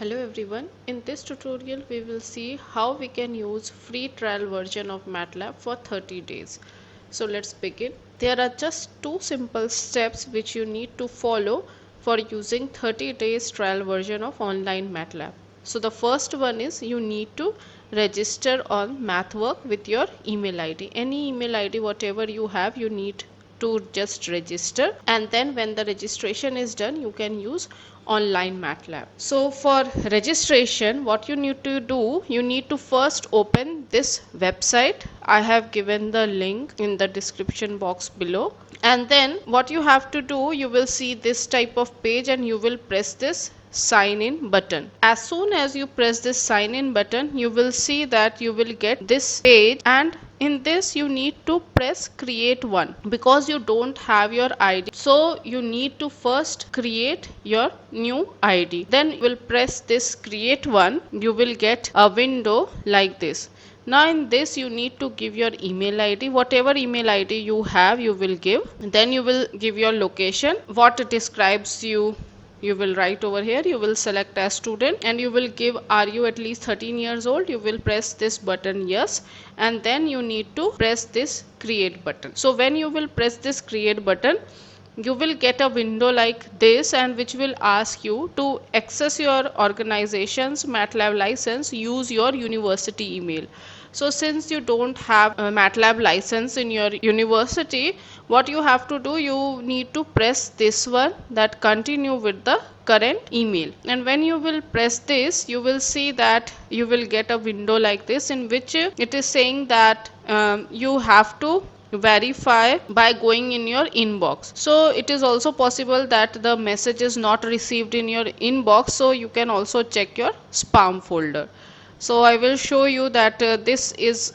Hello everyone, in this tutorial we will see how we can use free trial version of MATLAB for 30 days. So let's begin. There are just two simple steps which you need to follow for using 30 days trial version of online MATLAB. So the first one is you need to register on MathWork with your email ID. Any email ID whatever you have, you need to just register, and then when the registration is done you can use online MATLAB. So for registration what you need to do, you need to first open this website. I have given the link in the description box below, and then what you have to do, you will see this type of page and you will press this sign in button. As soon as you press this sign in button, you will see that you will get this page, and in this you need to press create one because you don't have your ID. So you need to first create your new ID. Then you will press this create one. You will get a window like this. Now in this you need to give your email ID, whatever email ID you have you will give. Then you will give your location, what describes you. You will write over here, you will select as student, and you will give are you at least 13 years old. You will press this button yes, and then you need to press this create button. So when you will press this create button, you will get a window like this, and which will ask you to access your organization's MATLAB license, use your university email. So since you don't have a MATLAB license in your university, what you have to do, you need to press this one, that continue with the current email. And when you will press this, you will see that you will get a window like this, in which it is saying that you have to verify by going in your inbox. So it is also possible that the message is not received in your inbox, so you can also check your spam folder. So I will show you that this is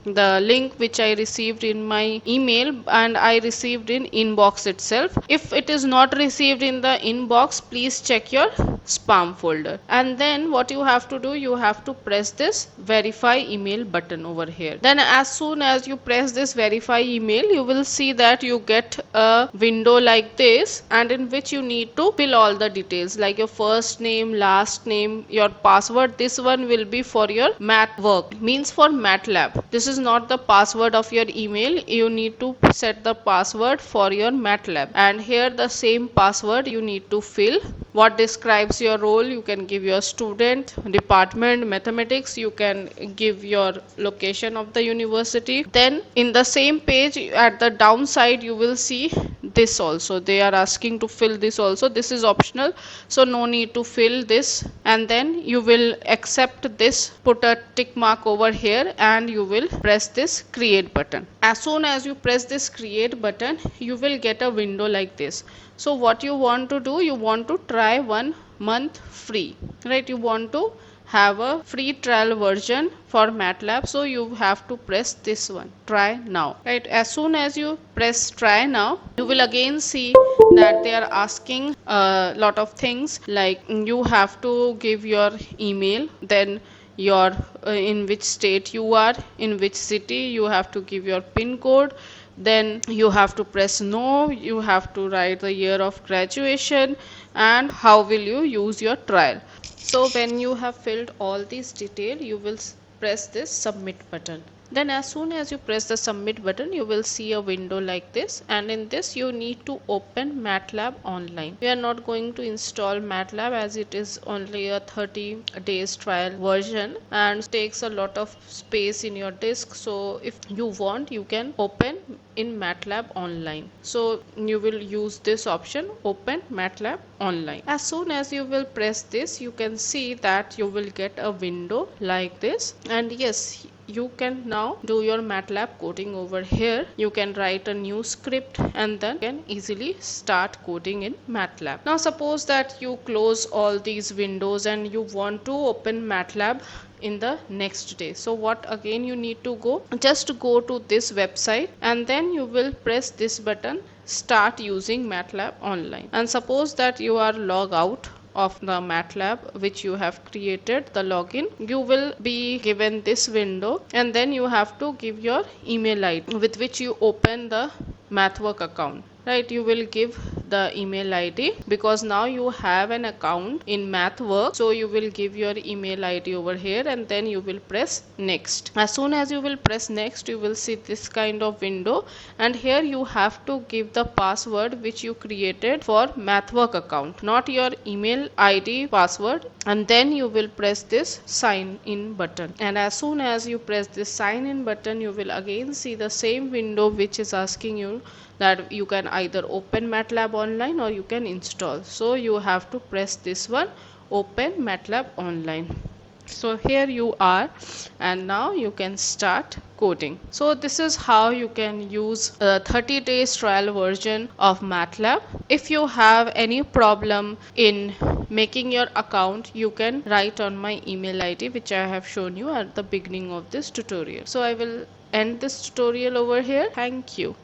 the link which I received in my email, and I received in inbox itself. If it is not received in the inbox, please check your spam folder. And then what you have to do, you have to press this verify email button over here. Then as soon as you press this verify email, you will see that you get a window like this, and in which you need to fill all the details like your first name, last name, your password. This one will be for your MathWork, means for MATLAB. This is not the password of your email. You need to set the password for your MATLAB, and here the same password you need to fill. What describes your role, you can give your student, department, mathematics, you can give your location of the university. Then in the same page at the downside you will see this also, they are asking to fill this also. This is optional, so no need to fill this. And then you will accept this, put a tick mark over here, and you will press this create button. As soon as you press this create button, you will get a window like this. So what you want to do, you want to try 1 month free, right? You want to have a free trial version for MATLAB, so you have to press this one, try now, right? As soon as you press try now, you will again see that they are asking a lot of things, like you have to give your email, then your in which state you are, in which city, you have to give your pin code, then you have to press no, you have to write the year of graduation, and how will you use your trial. So when you have filled all these detail, you will press this submit button. Then as soon as you press the submit button, you will see a window like this, and in this you need to open MATLAB online. We are not going to install MATLAB as it is only a 30 days trial version and takes a lot of space in your disk. So if you want, you can open in MATLAB online. So you will use this option, open MATLAB online. As soon as you will press this, you can see that you will get a window like this, and yes, you can now do your MATLAB coding over here. You can write a new script and then can easily start coding in MATLAB. Now suppose that you close all these windows and you want to open MATLAB in the next day. So what again you need to go, just go to this website, and then you will press this button, start using MATLAB online. And suppose that you are log out of the MATLAB which you have created, the login, you will be given this window, and then you have to give your email ID with which you open the MathWork account, right? You will give the email ID, because now you have an account in MathWorks. So you will give your email ID over here and then you will press next. As soon as you will press next, you will see this kind of window, and here you have to give the password which you created for MathWorks account, not your email ID password, and then you will press this sign in button. And as soon as you press this sign in button, you will again see the same window which is asking you that you can either open MATLAB online or you can install. So you have to press this one, open MATLAB online. So here you are, and now you can start coding. So this is how you can use a 30 days trial version of MATLAB. If you have any problem in making your account, you can write on my email ID which I have shown you at the beginning of this tutorial. So I will end this tutorial over here. Thank you.